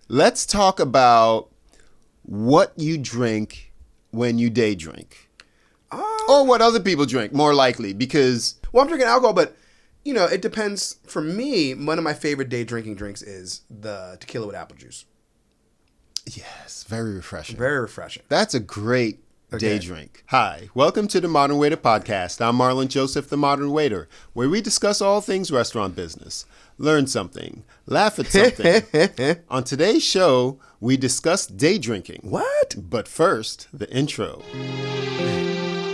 Let's talk about what you drink when you day drink. Or what other people drink, more likely, because... Well, I'm drinking alcohol, but, it depends. For me, one of my favorite day drinking drinks is the tequila with apple juice. Yes, very refreshing. Very refreshing. That's a great day drink. Hi, welcome to the Modern Waiter Podcast. I'm Marlon Joseph, the Modern Waiter, where we discuss all things restaurant business. Learn something, laugh at something. On today's show, we discuss day drinking. What? But first, the intro.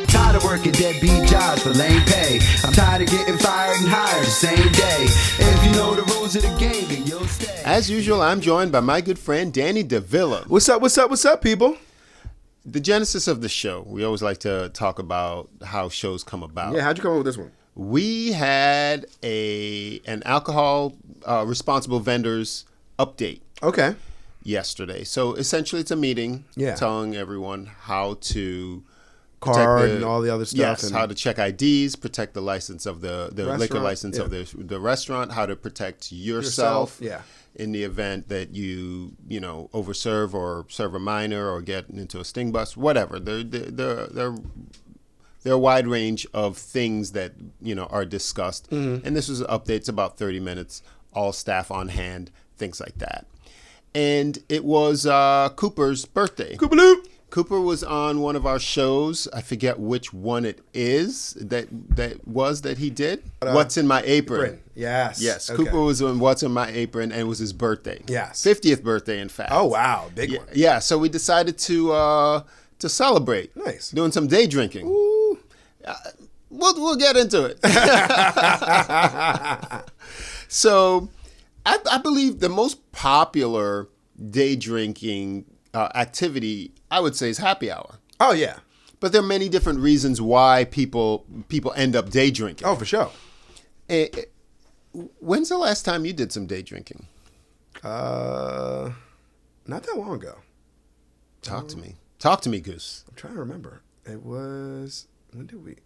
Tired of working deadbeat jobs for lame pay. I'm tired of getting fired and hired the same day. If you know the rules of the game, then you'll stay. As usual, I'm joined by my good friend, Danny DeVilla. What's up, people? The genesis of the show, we always like to talk about how shows come about. Yeah, how'd you come up with this one? We had an alcohol responsible vendors update Okay. yesterday. So essentially it's a meeting Yeah. telling everyone how to Card and all the other stuff. Yes, and how to check IDs, protect the license of the liquor license yeah. of the restaurant, how to protect yourself. Yeah. In the event that you overserve or serve a minor or get into a sting bus, whatever. There are a wide range of things that are discussed. Mm-hmm. And this was an update. It's about 30 minutes, all staff on hand, things like that. And it was Cooper's birthday. Cooper was on one of our shows. I forget which one it is that he did. What's in My Apron? Yes. Yes. Okay. Cooper was on What's in My Apron, and it was his birthday. Yes. 50th birthday, in fact. Oh, wow. Big one. Yeah. So we decided to celebrate. Nice. Doing some day drinking. Ooh. We'll get into it. So I believe the most popular day drinking activity, I would say, is happy hour. Oh, yeah. But there are many different reasons why people end up day drinking. Oh, for sure. When's the last time you did some day drinking? Not that long ago. Talk to me. Talk to me, Goose. I'm trying to remember. It was... When did we...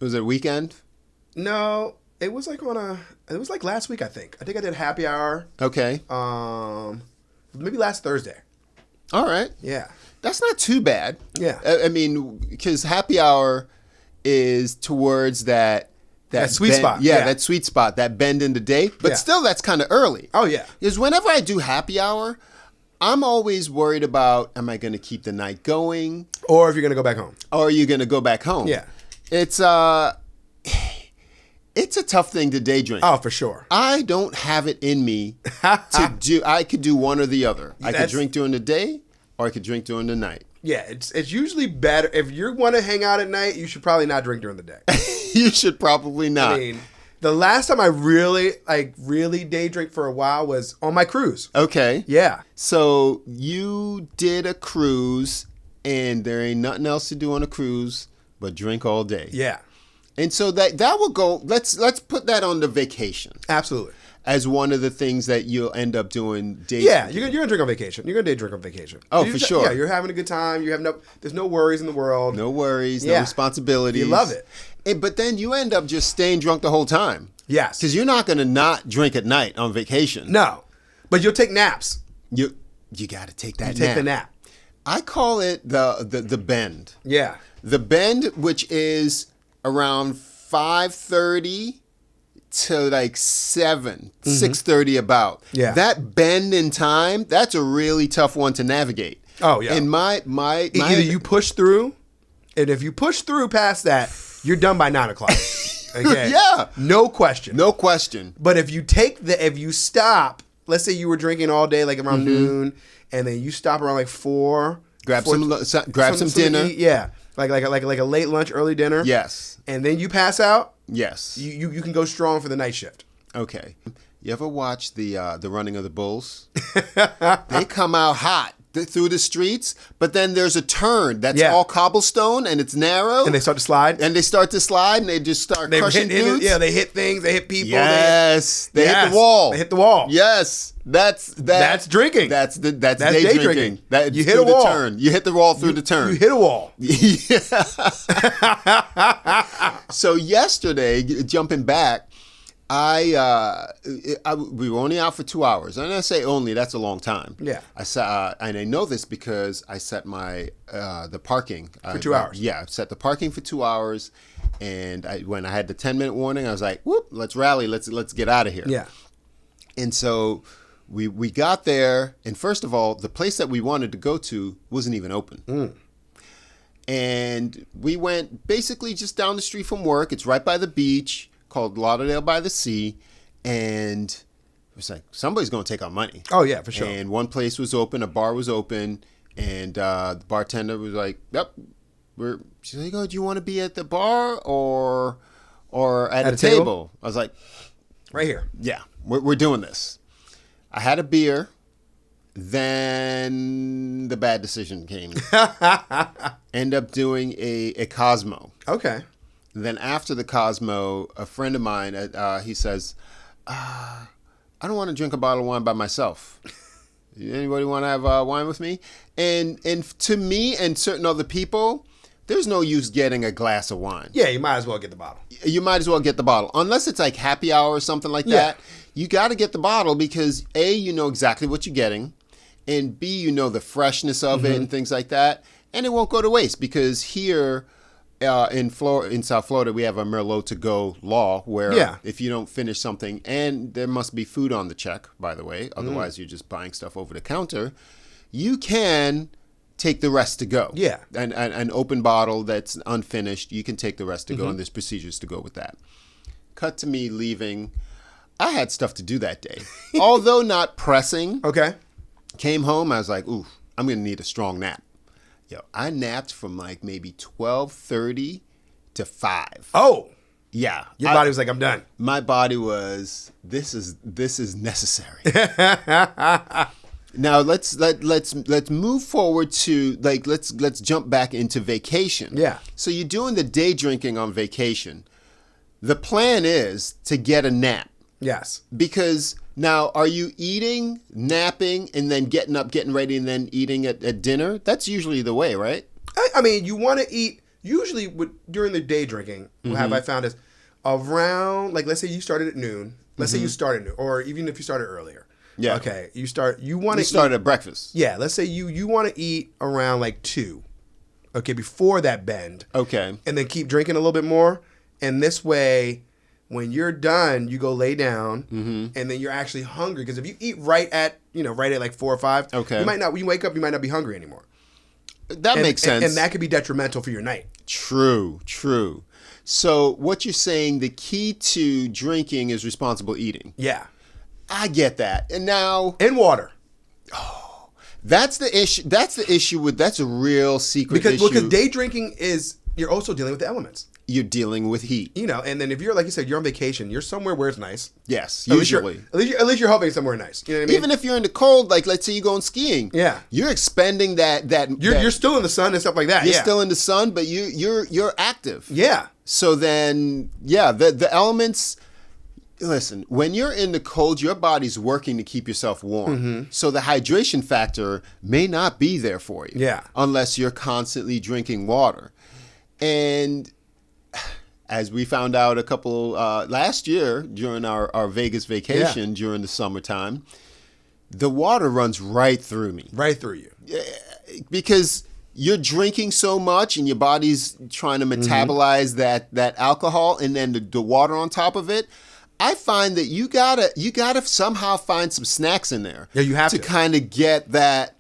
Was it a weekend? No, it was like it was like last week, I think. I think I did happy hour. Okay. Maybe last Thursday. All right. Yeah. That's not too bad. Yeah. I mean, because happy hour is towards that sweet bend, spot. Yeah, that sweet spot, that bend in the day. But Yeah. still, that's kind of early. Oh, yeah. Because whenever I do happy hour, I'm always worried about, am I going to keep the night going? Or if you're going to go back home. Or are you going to go back home? Yeah. It's a tough thing to day drink. Oh, for sure. I don't have it in me to do. I could do one or the other. I could drink during the day, or I could drink during the night. Yeah, it's usually better. If you want to hang out at night, you should probably not drink during the day. You should probably not. I mean, the last time I really day drink for a while was on my cruise. Okay. Yeah. So you did a cruise, and there ain't nothing else to do on a cruise but drink all day. Yeah. And so that will go. Let's put that on the vacation. Absolutely. As one of the things that you'll end up doing day. Yeah, you're gonna drink on vacation. You're gonna day drink on vacation. Oh, for sure. Yeah, you're having a good time. There's no worries in the world. No worries, no Yeah. responsibilities. You love it. But then you end up just staying drunk the whole time. Yes. Because you're not going to not drink at night on vacation. No, but you'll take naps. You got to take that You take the nap. I call it the bend. Yeah. The bend, which is around 5:30 to like 6:30 about. Yeah. That bend in time, that's a really tough one to navigate. Oh, yeah. And my Either you push through, and if you push through past that, you're done by 9 o'clock. Okay. Yeah. No question. No question. But if you stop, let's say you were drinking all day, like around noon, and then you stop around like 4. Grab some dinner. To eat, yeah. Like a late lunch, early dinner. Yes. And then you pass out. Yes. You can go strong for the night shift. Okay. You ever watch the running of the bulls? They come out hot through the streets, but then there's a turn that's all cobblestone and it's narrow. And they start to slide. And they just start crushing dudes. Yeah, they hit things. They hit people. Yes. They hit the wall. They hit the wall. Yes. That's drinking. That's day drinking. You hit a wall. Turn. You hit the wall through the turn. You hit a wall. Yeah. So yesterday, jumping back, We were only out for 2 hours. And I say only, that's a long time. Yeah. And I know this because I set my the parking For 2 hours. Yeah, I set the parking for 2 hours, and when I had the 10-minute warning, I was like, "Whoop, let's rally, let's get out of here." Yeah. And so we got there, and first of all, the place that we wanted to go to wasn't even open. And we went basically just down the street from work. It's right by the beach, called Lauderdale by the Sea, and it was like, somebody's going to take our money. Oh, yeah, for sure. And one place was open, a bar was open, and the bartender was like, "Yep, she's like, oh, do you want to be at the bar or at a table?" I was like, right here. "Yeah, we're doing this." I had a beer, then the bad decision came. End up doing a Cosmo. Okay. Then after the Cosmo, a friend of mine, he says, "I don't want to drink a bottle of wine by myself. Anybody want to have wine with me?" And to me and certain other people, there's no use getting a glass of wine. Yeah, you might as well get the bottle. You might as well get the bottle. Unless it's like happy hour or something like that. You got to get the bottle because A, you know exactly what you're getting. And B, you know the freshness of it and things like that. And it won't go to waste because here in South Florida, we have a Merlot to go law where if you don't finish something, and there must be food on the check, by the way, otherwise you're just buying stuff over the counter, you can take the rest to go. Yeah. An open bottle that's unfinished, you can take the rest to go, and there's procedures to go with that. Cut to me leaving. I had stuff to do that day. Although not pressing. Okay. Came home, I was like, ooh, I'm going to need a strong nap. Yo, I napped from like maybe 12:30 to 5. Oh. Yeah. Your body was like, I'm done. My body was, this is necessary. Now let's move forward to let's jump back into vacation. Yeah. So you're doing the day drinking on vacation. The plan is to get a nap. Yes. Because now, are you eating, napping, and then getting up, getting ready, and then eating at dinner? That's usually the way, right? I mean, you want to eat, usually during the day drinking, what have I found is around, like, let's say you started at noon. Let's say you started at noon, or even if you started earlier. Yeah. Okay. You want to start at breakfast. Yeah. Let's say you want to eat around like 2. Okay. Before that bend. Okay. And then keep drinking a little bit more. And this way, when you're done, you go lay down, and then you're actually hungry. Because if you eat right at like 4 or 5, okay, you might not. When you wake up, you might not be hungry anymore. That makes sense, and that could be detrimental for your night. True. So what you're saying, the key to drinking is responsible eating. Yeah, I get that. And now, and water. Oh, that's the issue. That's a real secret issue. Because day drinking is, you're also dealing with the elements. You're dealing with heat. And then if you're, like you said, you're on vacation, you're somewhere where it's nice. Yes, usually. At least you're hoping somewhere nice. You know what I mean? Even if you're in the cold, like let's say you going skiing. Yeah. You're expending you're still in the sun and stuff like that. You're still in the sun, but you're active. Yeah. So then, the elements. Listen, when you're in the cold, your body's working to keep yourself warm. So the hydration factor may not be there for you. Yeah. Unless you're constantly drinking water. And as we found out a couple last year during our Vegas vacation during the summertime, the water runs right through me. Right through you. Because you're drinking so much and your body's trying to metabolize that alcohol, and then the water on top of it. I find that you gotta somehow find some snacks in there. Yeah, you have to kind of get that.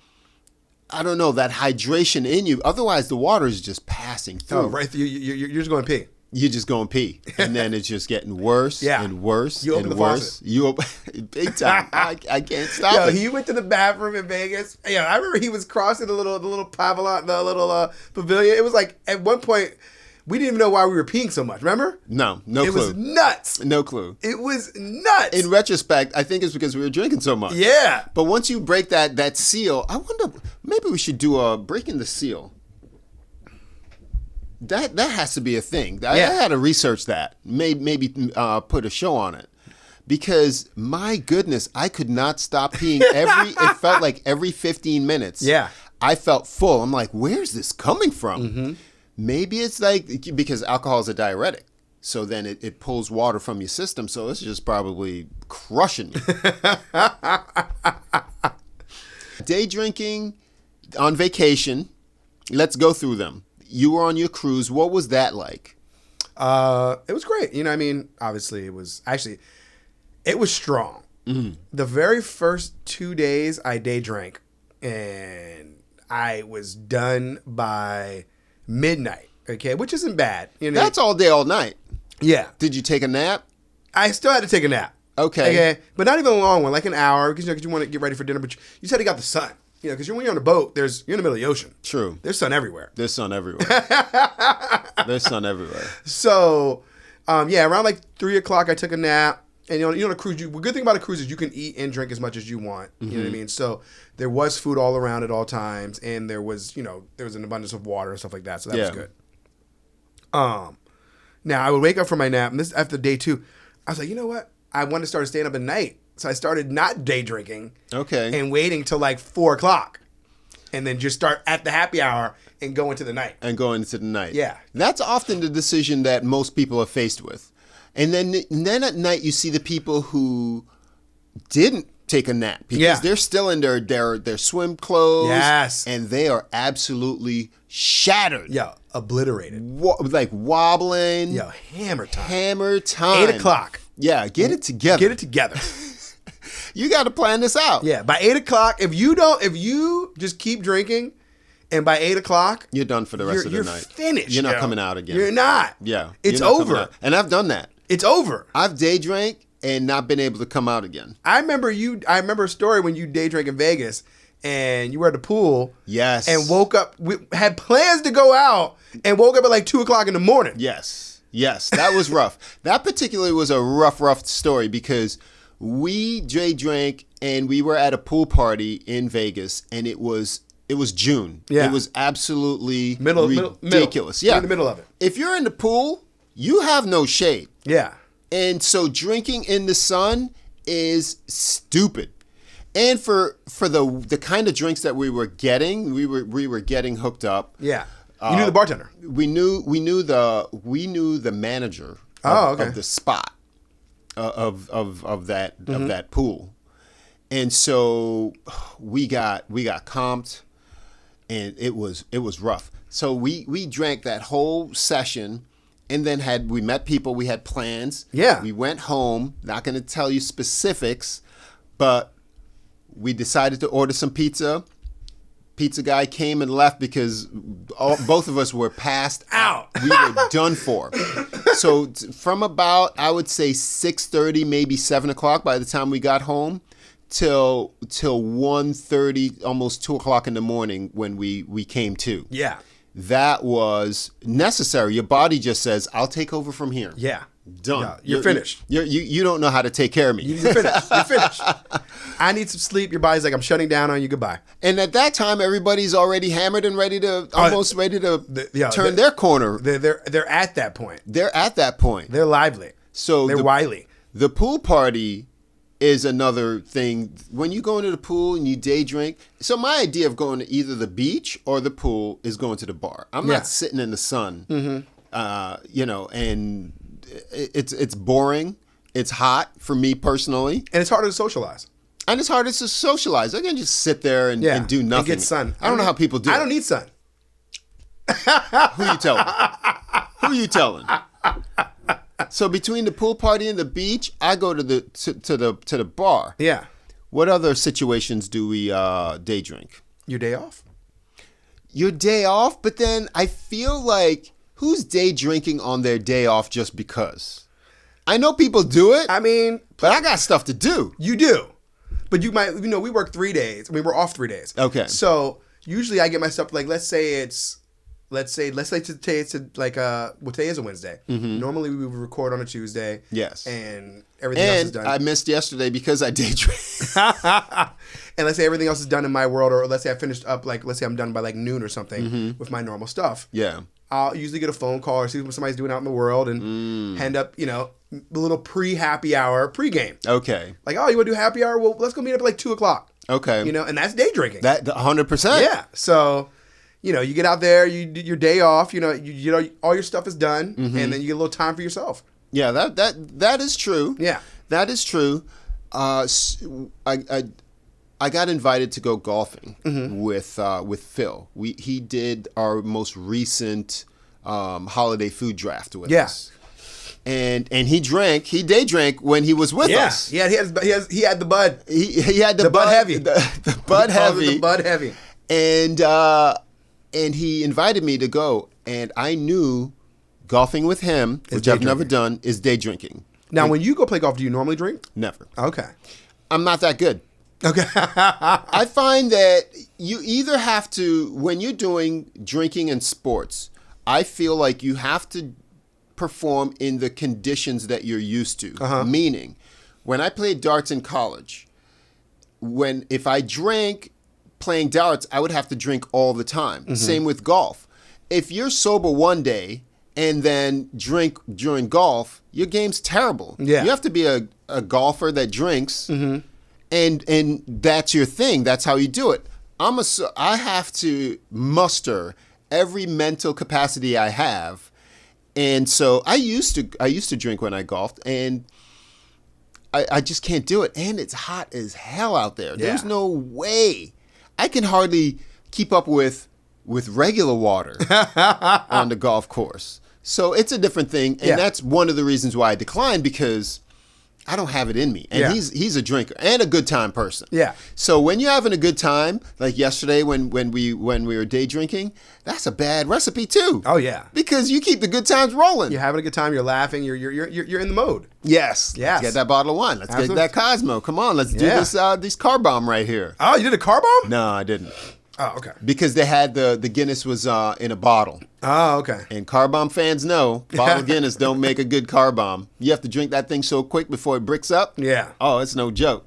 I don't know, that hydration in you. Otherwise, the water is just passing through. Oh, right. You're just going pee. You're just going pee, and then it's just getting worse and worse you open and the worse. Faucet. You open big time. I can't stop it. He went to the bathroom in Vegas. Yeah, I remember he was crossing the little pavilion, the little pavilion. It was like at one point we didn't even know why we were peeing so much. Remember? No clue. It was nuts. No clue. It was nuts. In retrospect, I think it's because we were drinking so much. Yeah. But once you break that seal, I wonder, maybe we should do a breaking the seal. That has to be a thing. I had to research that. Maybe put a show on it. Because my goodness, I could not stop peeing it felt like every 15 minutes. Yeah. I felt full. I'm like, where's this coming from? Maybe it's like, because alcohol is a diuretic. So then it pulls water from your system. So it's just probably crushing you. Day drinking on vacation. Let's go through them. You were on your cruise. What was that like? It was great. You know, I mean, obviously it was strong. Mm-hmm. The very first 2 days I day drank, and I was done by midnight. Okay, which isn't bad. You know, that's all day, all night. Yeah. Did you take a nap? I still had to take a nap. Okay, but not even a long one, like an hour, because you want to get ready for dinner. But you said you got the sun. You know, because when you're on a boat, you're in the middle of the ocean. True. There's sun everywhere. There's sun everywhere. There's sun everywhere. So, around like 3 o'clock, I took a nap. And you know, on a cruise, the good thing about a cruise is you can eat and drink as much as you want. You know what I mean? So there was food all around at all times, and there was an abundance of water and stuff like that. So that was good. Now I would wake up from my nap, and this after day 2, I was like, you know what? I want to start staying up at night. So I started not day drinking. Okay. And waiting till like 4 o'clock. And then just start at the happy hour and go into the night. Yeah. That's often the decision that most people are faced with. And then at night you see the people who didn't take a nap because they're still in their swim clothes. Yes. And they are absolutely shattered. Yeah, obliterated. Like wobbling. Yeah, hammer time. 8 o'clock. Yeah, get it together. You got to plan this out. Yeah, by 8 o'clock, if you just keep drinking, and by 8 o'clock, you're done for the rest of the night. You're finished. You're not coming out again. You're not. Yeah, it's over. And I've done that. It's over. I've day drank and not been able to come out again. I remember a story when you day drank in Vegas, and you were at the pool. Yes. And woke up. We had plans to go out, and woke up at like 2 o'clock in the morning. Yes, that was rough. That particularly was a rough story because we day drank and we were at a pool party in Vegas, and it was June. Yeah. It was absolutely ridiculous. Middle. Yeah. You're in the middle of it. If you're in the pool, you have no shade. Yeah. And so drinking in the sun is stupid. And for the kind of drinks that we were getting, we were getting hooked up. Yeah. You knew the bartender. We knew the manager of the spot of that pool. And so we got comped, and it was rough. So we drank that whole session, and then we met people, we had plans. Yeah. We went home, not going to tell you specifics, but we decided to order some pizza. Pizza guy came and left because both of us were passed out. We were done for. So from about, I would say 6:30, maybe 7 o'clock by the time we got home, till 1:30, almost 2 o'clock in the morning when we came to. Yeah. That was necessary. Your body just says, I'll take over from here. Yeah. Done. Yeah, you're finished. You don't know how to take care of me. You're finished. You're finished. I need some sleep. Your body's like, I'm shutting down on you. Goodbye. And at that time, everybody's already hammered and ready to turn their corner. They're at that point. They're at that point. They're lively. So they're wily. The pool party is another thing. When you go into the pool and you day drink. So my idea of going to either the beach or the pool is going to the bar. I'm not sitting in the sun. Mm-hmm. And it's boring. It's hot for me personally. And it's harder to socialize. I can just sit there and do nothing. And get sun. I don't know how people do it. I don't need sun. Who you telling? So between the pool party and the beach, I go to the bar. Yeah. What other situations do we day drink? Your day off? Your day off, but then I feel like who's day drinking on their day off just because? I know people do it. I mean, but I got stuff to do. You do. But you might, we work 3 days. I mean, we're off 3 days. Okay. So usually I get my stuff, like, let's say today it's like, today is a Wednesday. Mm-hmm. Normally we would record on a Tuesday. Yes. And everything else is done. I missed yesterday because I day drank. And let's say everything else is done in my world, or let's say I finished up, like, let's say I'm done by like noon or something with my normal stuff. Yeah. I'll usually get a phone call or see what somebody's doing out in the world and end up, a little pre-happy hour pregame. Okay. Like, oh, you want to do happy hour? Well, let's go meet up at like 2 o'clock. Okay. And that's day drinking. That 100%. Yeah. So, you get out there, you do your day off, all your stuff is done, and then you get a little time for yourself. Yeah, that is true. Yeah. That is true. I got invited to go golfing with Phil. He did our most recent holiday food draft with us. And he day drank when he was with us. Yeah, he had the bud. He had the bud heavy. The bud heavy. The bud heavy. And he invited me to go, and I knew golfing with him, which I've never done, is day drinking. Now, when you go play golf, do you normally drink? Never. Okay. I'm not that good. Okay. I find that you either have to, when you're doing drinking and sports, I feel like you have to perform in the conditions that you're used to. Meaning, when I played darts in college, if I drank playing darts, I would have to drink all the time. Same with golf. If you're sober one day and then drink during golf, your game's terrible. Yeah. You have to be a golfer that drinks. And that's your thing. That's how you do it. I have to muster every mental capacity I have, and so I used to drink when I golfed, and I just can't do it. And it's hot as hell out there. Yeah. There's no way I can hardly keep up with regular water on the golf course. So it's a different thing, and that's one of the reasons why I declined, because I don't have it in me. And he's a drinker and a good time person. Yeah. So when you're having a good time, like yesterday when we were day drinking, that's a bad recipe too. Oh yeah. Because you keep the good times rolling. You're having a good time, you're laughing, you're in the mode. Yes. Yes. Let's get that bottle of wine. Let's get that Cosmo. Come on, let's do this car bomb right here. Oh, you did a car bomb? No, I didn't. Oh, okay. Because they had the Guinness was in a bottle. Oh, okay. And car bomb fans know bottle Guinness don't make a good car bomb. You have to drink that thing so quick before it bricks up. Yeah. Oh, it's no joke.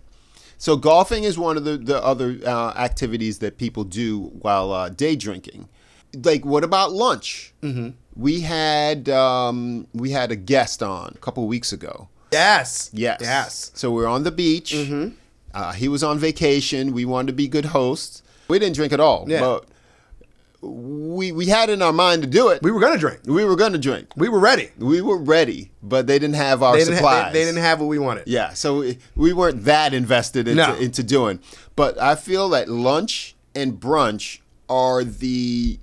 So golfing is one of the other activities that people do while day drinking. Like, what about lunch? We had a guest on a couple of weeks ago. Yes. So we're on the beach. He was on vacation. We wanted to be good hosts. We didn't drink at all, but we had in our mind to do it. We were going to drink. We were going to drink. We were ready. We were ready, but they didn't have our supplies. They didn't have what we wanted. Yeah, so we weren't that invested into doing. But I feel that lunch and brunch are one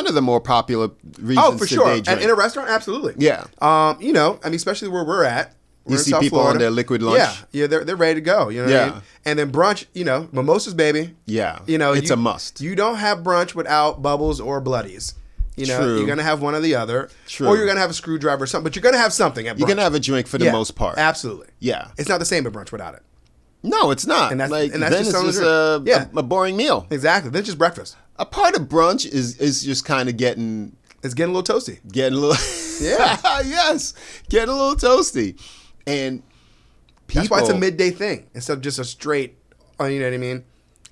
of the more popular reasons. Oh, for sure. Day drink. And in a restaurant, absolutely. Yeah. Especially where we're at. You see people on their liquid lunch. Yeah, they're ready to go. You know what I mean? And then brunch, mimosas, baby. Yeah, it's a must. You don't have brunch without bubbles or bloodies. True. You're gonna have one or the other. True. Or you're gonna have a screwdriver or something. But you're gonna have something at brunch. You're gonna have a drink for the most part. Absolutely. Yeah. It's not the same at brunch without it. No, it's not. And that's then just it's just a boring meal. Exactly. Then it's just breakfast. A part of brunch is just kind of getting. It's getting a little toasty. Getting a little. Yeah. Yes. Getting a little toasty, and. That's why it's a midday thing instead of just a straight. You know what I mean?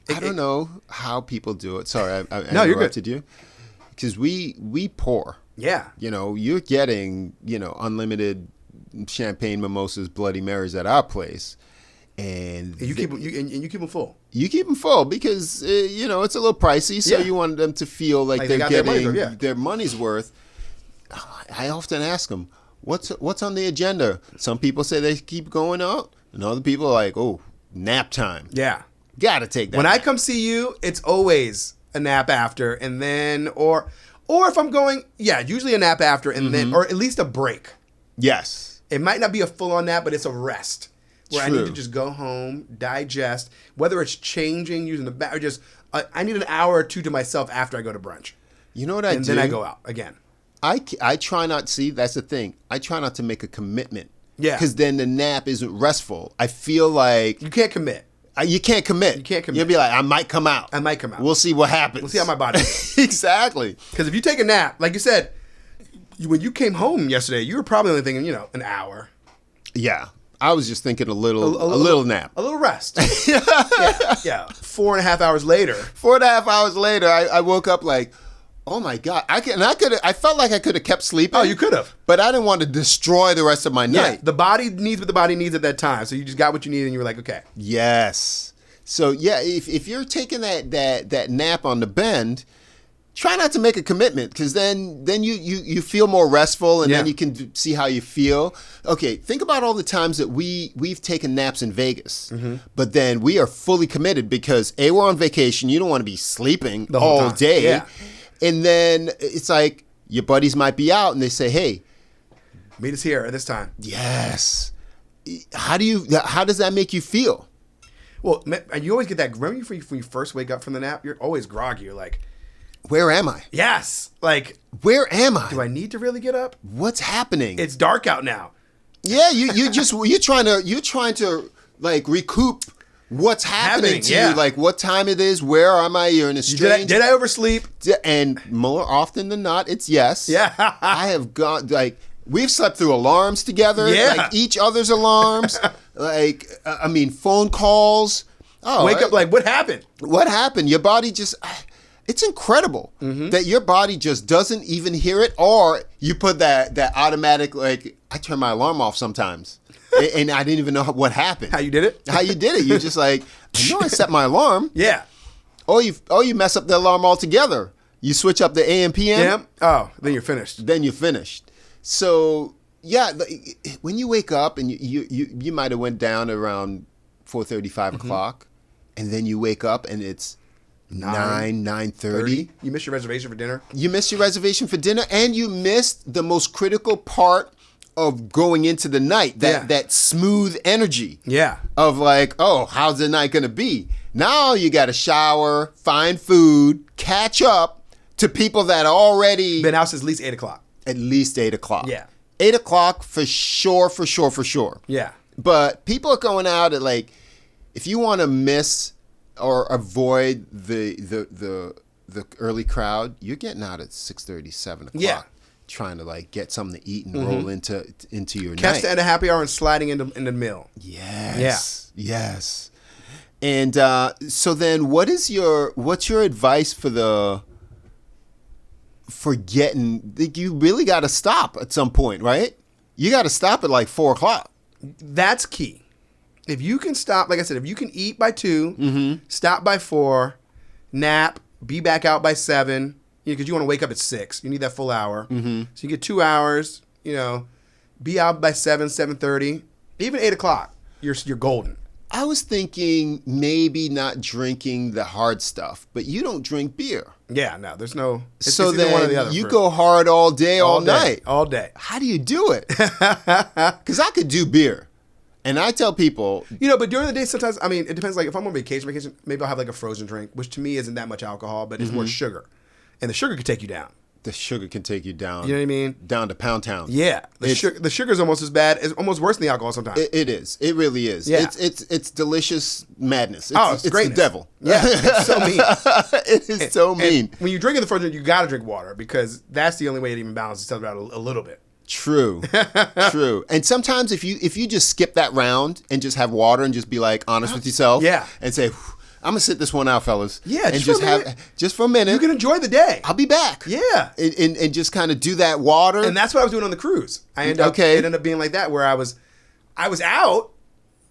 I don't know how people do it. Sorry, I no, interrupted you. Because we pour. Yeah. You're getting unlimited champagne, mimosas, Bloody Marys at our place, and you keep them full. You keep them full because it's a little pricey, so you want them to feel like they're getting their money's worth. I often ask them. What's on the agenda? Some people say they keep going out, and other people are like, oh, nap time. Yeah. Gotta take that. When I come see you, it's always a nap after, and then, or if I'm going, usually a nap after, and then, or at least a break. Yes. It might not be a full-on nap, but it's a rest. Where True. I need to just go home, digest, whether it's changing, using the bath, or just, I need an hour or two to myself after I go to brunch. You know what I do? And then I go out again. I try not, that's the thing. I try not to make a commitment. Yeah. Because then the nap isn't restful. I feel like. You can't commit. You can't commit. You can't commit. You'll be like, I might come out. We'll see what happens. We'll see how my body feels. Exactly. Because if you take a nap, like you said, when you ccame home yesterday, you were probably only thinking, an hour. Yeah. I was just thinking a little nap. A little rest. Yeah. 4.5 hours later. 4.5 hours later, I woke up like, oh my God. I felt like I could have kept sleeping. Oh, you could have. But I didn't want to destroy the rest of my night. The body needs what the body needs at that time. So you just got what you needed and you were like, okay. Yes. So yeah, if you're taking that nap on the bend, try not to make a commitment, because then you feel more restful, and then you can see how you feel. Okay, think about all the times that we've taken naps in Vegas, but then we are fully committed because A, we're on vacation. You don't want to be sleeping The whole all time. day, Yeah. and then it's like your buddies might be out and they say, "Hey, Meet us here at this time. yes." How does that make you feel? Well, and you always get that. Remember when you first wake up from the nap, you're always groggy. You're like, Where am I? yes. Like, Where am I? do I need to really get up? What's happening? It's dark out now. Yeah, you're trying to like recoup what's happening to yeah. you, like what time it is, where am I? You're in a strange. Did I oversleep? And more often than not, it's yes. Yeah. I have gone like we've slept through alarms together, Yeah. like each other's alarms, like I mean phone calls. Oh, Wake up like, what happened? what happened? Your body just. It's incredible that your body just doesn't even hear it, or you put that automatic, like, I turn my alarm off sometimes, and I didn't even know what happened. How you did it? How you did it. You're just like, I know I set my alarm. Yeah. Or you mess up the alarm altogether. You switch up the AM, PM, Yeah. Oh, then you're finished. then you're finished. So, yeah, when you wake up and you might have went down around 4:30, 5 o'clock, and then you wake up and it's 9:30. You missed your reservation for dinner. You missed your reservation for dinner, and you missed the most critical part of going into the night. That smooth energy. Yeah. Of like, oh, how's the night gonna be? Now you got to shower, find food, catch up to people that already Been out since at least 8 o'clock. at least 8 o'clock. Yeah. 8 o'clock for sure. Yeah. But people are going out at like, if you want to miss or avoid the early crowd, you're getting out at 6:30, 7 o'clock. Yeah. Trying to like get something to eat and roll into your Catch night. the end of happy hour and sliding into the mill. Yes. Yes. And so then what's your advice for getting, like, you really got to stop at some point, right? You got to stop at like 4 o'clock. That's key. If you can stop, like I said, if you can eat by 2, stop by 4, nap, be back out by 7, because you want to wake up at 6. You need that full hour. So you get 2 hours, be out by 7, 7:30, even 8 o'clock, you're golden. I was thinking maybe not drinking the hard stuff, but you don't drink beer. Yeah, no, there's no. So it's either then one or the other you for- go hard all day, all day, night. all day. How do you do it? Because I could do beer. And I tell people, But during the day, sometimes, I mean, it depends. Like, if I'm on vacation, maybe I'll have like a frozen drink, which to me isn't that much alcohol, but it's more sugar. And the sugar could take you down. the sugar can take you down. You know what I mean? Down to Pound Town. Yeah. The sugar's almost as bad. It's almost worse than the alcohol sometimes. It is. It really is. Yeah. It's delicious madness. It's the greatness. devil. Yeah, it's so mean. It is so mean. And when you're drinking the frozen drink, you got to drink water because that's the only way it even balances itself out a little bit. True. True. And sometimes if you just skip that round and just have water and just be like honest with yourself, Yeah. and say, I'm gonna sit this one out, fellas. Yeah, and just for a minute. just for a minute. You can enjoy the day. I'll be back. Yeah. And just kind of do that water. And that's what I was doing on the cruise. It ended up being like that, where I was out,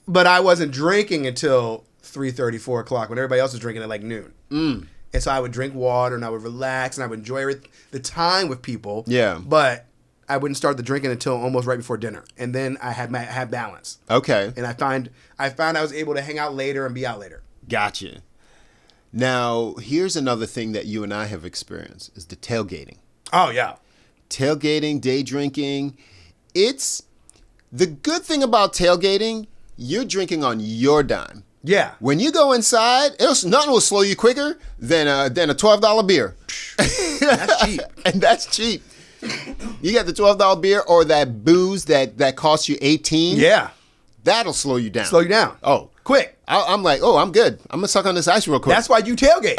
but I wasn't drinking until 3:30, 4 o'clock when everybody else was drinking at like noon. And so I would drink water and I would relax and I would enjoy the time with people. Yeah. But I wouldn't start the drinking until almost right before dinner, and then I had balance. Okay. And I found I was able to hang out later and be out later. Gotcha. Now, here's another thing that you and I have experienced is the tailgating. Oh yeah. Tailgating, day drinking. It's the good thing about tailgating, you're drinking on your dime. Yeah. When you go inside, nothing will slow you quicker than a $12 beer. That's cheap. And that's cheap. You got the $12 beer or that booze that costs you $18. Yeah. That'll slow you down. Slow you down. Oh. Quick. I'm like, I'm good. I'm going to suck on this ice real quick. That's why you tailgate.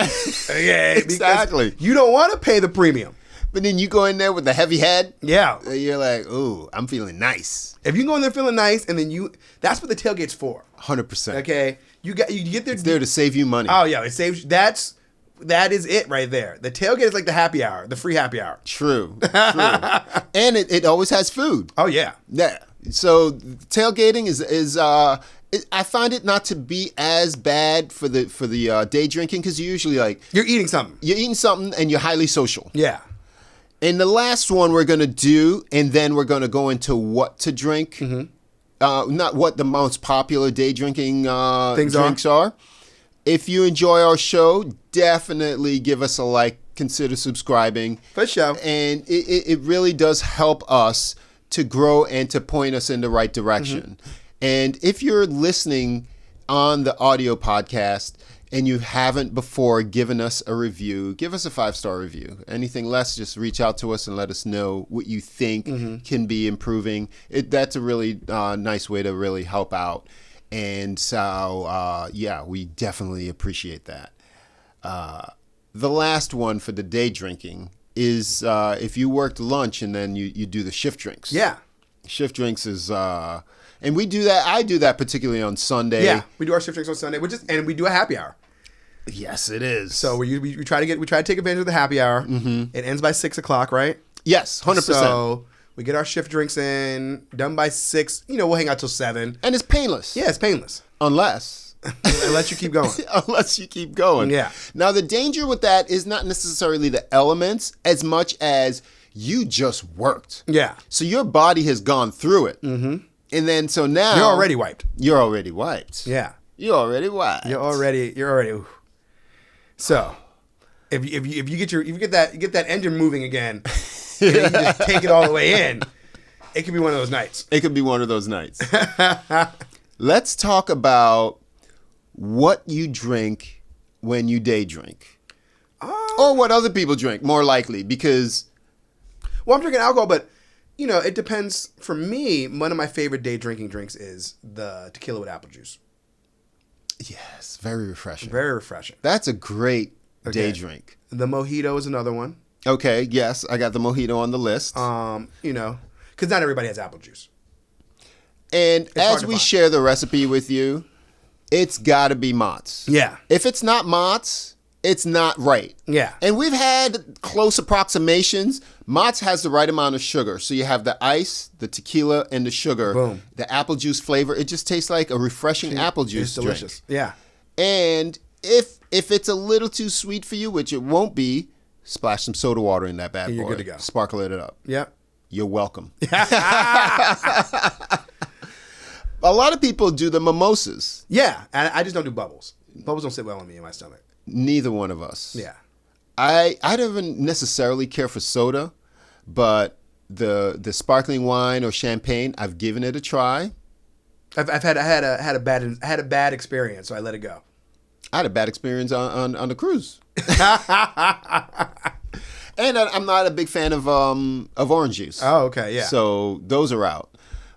Yeah, Exactly. You don't want to pay the premium. But then you go in there with the heavy head. Yeah. You're like, ooh, I'm feeling nice. If you go in there feeling nice, and then that's what the tailgate's for. 100%. Okay. You get there. It's there to save you money. Oh yeah, it saves. That is it right there. The tailgate is like the happy hour, the free happy hour. True. And it always has food. Oh yeah. Yeah. So tailgating is I find it not to be as bad for the day drinking because you're usually like You're eating something. you're eating something and you're highly social. Yeah. And the last one we're gonna do, and then we're gonna go into what to drink. Not what the most popular day drinking drinks are. If you enjoy our show, definitely give us a like. Consider subscribing. For sure. And it really does help us to grow and to point us in the right direction. And if you're listening on the audio podcast and you haven't before given us a review, give us a 5-star review. Anything less, just reach out to us and let us know what you think can be improving. That's a really nice way to really help out. And so, we definitely appreciate that. The last one for the day drinking is if you worked lunch and then you do the shift drinks. Yeah. Shift drinks is, and we do that. I do that particularly on Sunday. Yeah. We do our shift drinks on Sunday, and we do a happy hour. Yes, it is. So we try to take advantage of the happy hour. It ends by 6:00, right? Yes, 100%. So we get our shift drinks in, done by 6. We'll hang out till 7. And it's painless. Yeah, it's painless. Unless you keep going. Unless you keep going. Yeah. Now, the danger with that is not necessarily the elements as much as you just worked. Yeah. So your body has gone through it. And then so now. You're already wiped. You're already wiped. Yeah. You're already wiped. You're already. Ooh. So, if you get that engine moving again, and you just take it all the way in, it could be one of those nights. It could be one of those nights. Let's talk about what you drink when you day drink. Or what other people drink, more likely, because... Well, I'm drinking alcohol, but, it depends. For me, one of my favorite day drinking drinks is the tequila with apple juice. Yes, very refreshing. Very refreshing. That's a great day drink. The mojito is another one. Okay, yes, I got the mojito on the list. Because not everybody has apple juice. And as we share the recipe with you, it's got to be Mott's. Yeah. If it's not Mott's, it's not right. Yeah. And we've had close approximations. Mott's has the right amount of sugar. So you have the ice, the tequila, and the sugar. Boom. The apple juice flavor. It just tastes like a refreshing apple juice It's delicious. drink. Yeah. And if it's a little too sweet for you, which it won't be, splash some soda water in that bad boy. You're good to go. Sparkle it up. Yeah. You're welcome. A lot of people do the mimosas. Yeah. And I just don't do bubbles. Bubbles don't sit well on me in my stomach. Neither one of us. Yeah. I don't necessarily care for soda, but the sparkling wine or champagne, I've given it a try. I had a bad experience, so I let it go. I had a bad experience on the cruise. And I'm not a big fan of orange juice. Oh, okay, yeah. So those are out.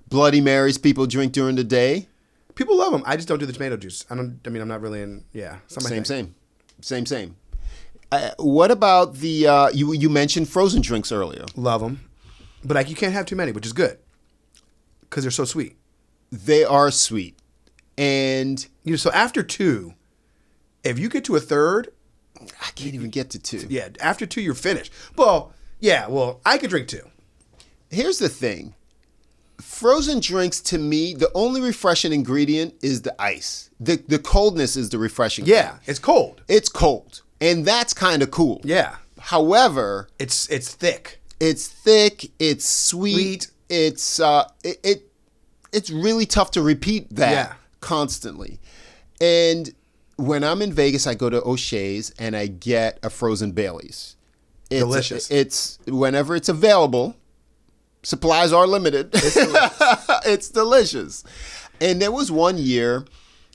Bloody Marys people drink during the day. People love them. I just don't do the tomato juice. I'm not really in. Yeah, Same. What about the you mentioned frozen drinks earlier? Love them, but you can't have too many, which is good because they're so sweet. They are sweet, and so after 2, if you get to a third, I can't even get to 2. Yeah, after 2 you're finished. Well, yeah, I could drink 2. Here's the thing. Frozen drinks, to me, the only refreshing ingredient is the ice. The coldness is the refreshing Yeah, thing. it's cold. It's cold. And that's kind of cool. Yeah. However, it's thick. It's thick, it's sweet. It's really tough to repeat that constantly. And when I'm in Vegas, I go to O'Shea's and I get a frozen Bailey's. Delicious. It's whenever it's available. Supplies are limited. It's delicious. It's delicious. And there was one year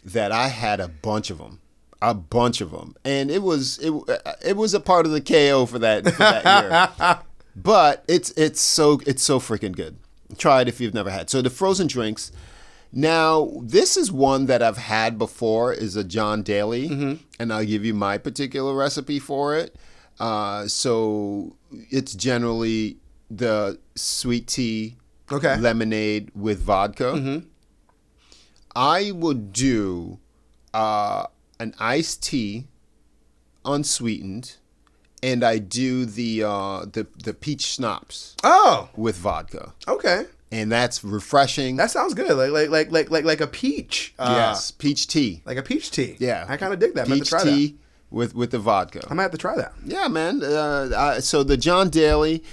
that I had a bunch of them. And it was a part of the KO for that year. But it's so freaking good. Try it if you've never had. So the frozen drinks. Now, this is one that I've had before, is a John Daly, and I'll give you my particular recipe for it. So it's generally the sweet tea, lemonade with vodka. I would do an iced tea, unsweetened, and I do the peach schnapps. Oh, with vodka. okay. and that's refreshing. That sounds good. Like a peach. Yes, peach tea. Like a peach tea. Yeah, I kind of dig that. I'm gonna have Peach to try that. tea with the vodka. I might have to try that. Yeah, man. So the John Daly,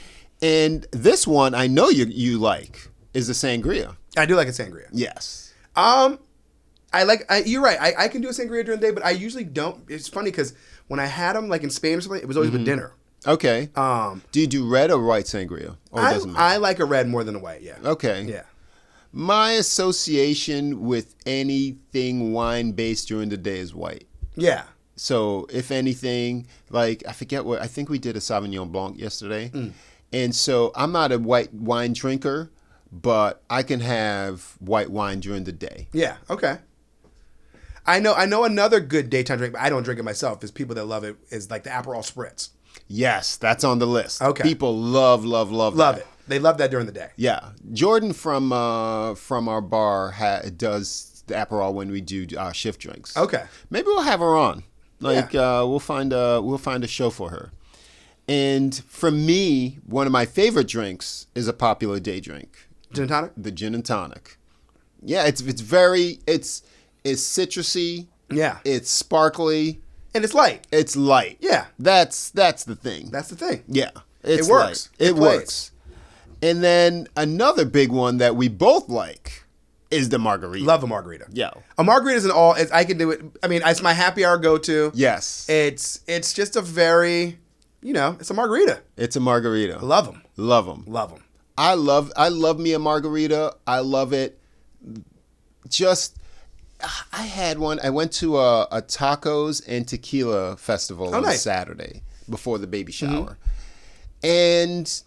and this one I know you like is the sangria. I do like a sangria. Yes. You're right. I can do a sangria during the day, but I usually don't. It's funny because when I had them like in Spain or something, it was always with dinner. Okay. Do you do red or white sangria? Or it doesn't matter? I like a red more than a white. Yeah. Okay. Yeah. My association with anything wine based during the day is white. Yeah. So if anything, like I think we did a Sauvignon Blanc yesterday. And so I'm not a white wine drinker, but I can have white wine during the day. Yeah. Okay. I know another good daytime drink, but I don't drink it myself. Is people that love it is like the Aperol Spritz. Yes, that's on the list. Okay. People love that. It. They love that during the day. Yeah. Jordan from our bar does the Aperol when we do shift drinks. Okay. Maybe we'll have her on. Like we'll find a show for her. And for me, one of my favorite drinks is a popular day drink. Gin and tonic? The gin and tonic. Yeah, it's citrusy. Yeah. It's sparkly. And it's light. It's light. Yeah. That's the thing. That's the thing. Yeah. It works. Light. It plays. works. And then another big one that we both like is the margarita. Love a margarita. Yeah. A margarita is I can do it. I mean, it's my happy hour go-to. Yes. It's just a very, it's a margarita. It's a margarita. Love them. Love them. Love them. I love me a margarita. I love it. I had one. I went to a tacos and tequila festival on Saturday before the baby shower. And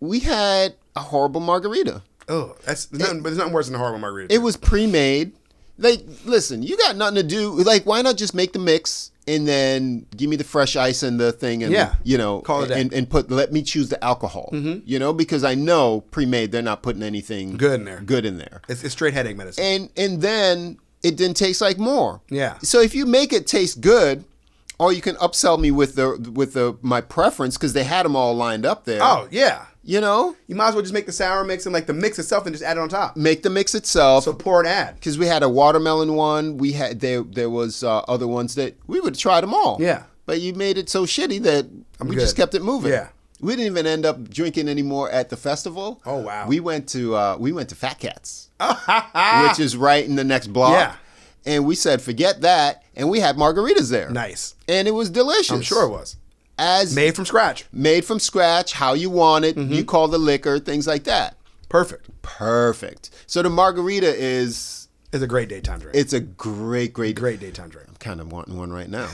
we had a horrible margarita. Oh, but there's nothing worse than a horrible margarita. It was pre-made. Like, listen, you got nothing to do. Like, why not just make the mix and then give me the fresh ice and the thing and, call it a day. And let me choose the alcohol, because I know pre-made, they're not putting anything good in there. It's straight headache medicine. And then it didn't taste like more. Yeah. So if you make it taste good, or you can upsell me with my preference because they had them all lined up there. Oh, yeah. You might as well just make the sour mix and like the mix itself and just add it on top. Make the mix itself. So pour and add. Because we had a watermelon one. We had there was other ones that we would try them all. Yeah. But you made it so shitty that we just kept it moving. Yeah. We didn't even end up drinking anymore at the festival. Oh wow. We went to Fat Cats, which is right in the next block. Yeah. And we said forget that, and we had margaritas there. Nice. And it was delicious. I'm sure it was. Made from scratch. Made from scratch, how you want it. You call the liquor, things like that. Perfect. So the margarita is a great daytime drink. It's a great daytime drink. I'm kind of wanting one right now.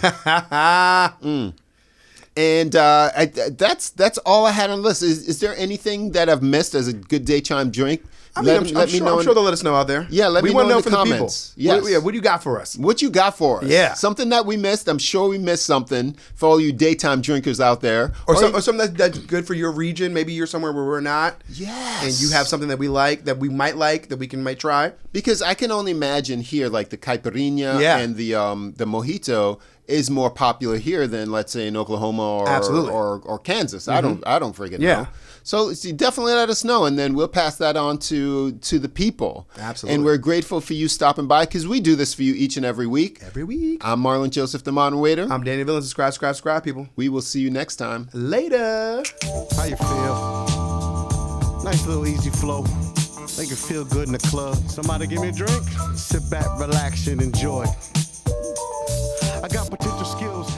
And that's all I had on the list. Is there anything that I've missed as a good daytime drink? I'm sure they'll let us know out there. Yeah, let me know in the comments. Yes. What do you got for us? What you got for us? Yeah. Something that we missed. I'm sure we missed something for all you daytime drinkers out there. Or something that's good for your region. Maybe you're somewhere where we're not. Yes. And you have something that we like, that we might try. Because I can only imagine here, like the caipirinha and the mojito is more popular here than, let's say, in Oklahoma or Kansas. I don't freaking know. So definitely let us know, and then we'll pass that on to the people. Absolutely. And we're grateful for you stopping by because we do this for you each and every week. I'm Marlon Joseph, the Modern Waiter. I'm Danny Villain. Subscribe, people. We will see you next time. Later. How you feel? Nice little easy flow. Make it feel good in the club. Somebody give me a drink? Sit back, relax, and enjoy. I got potential skills.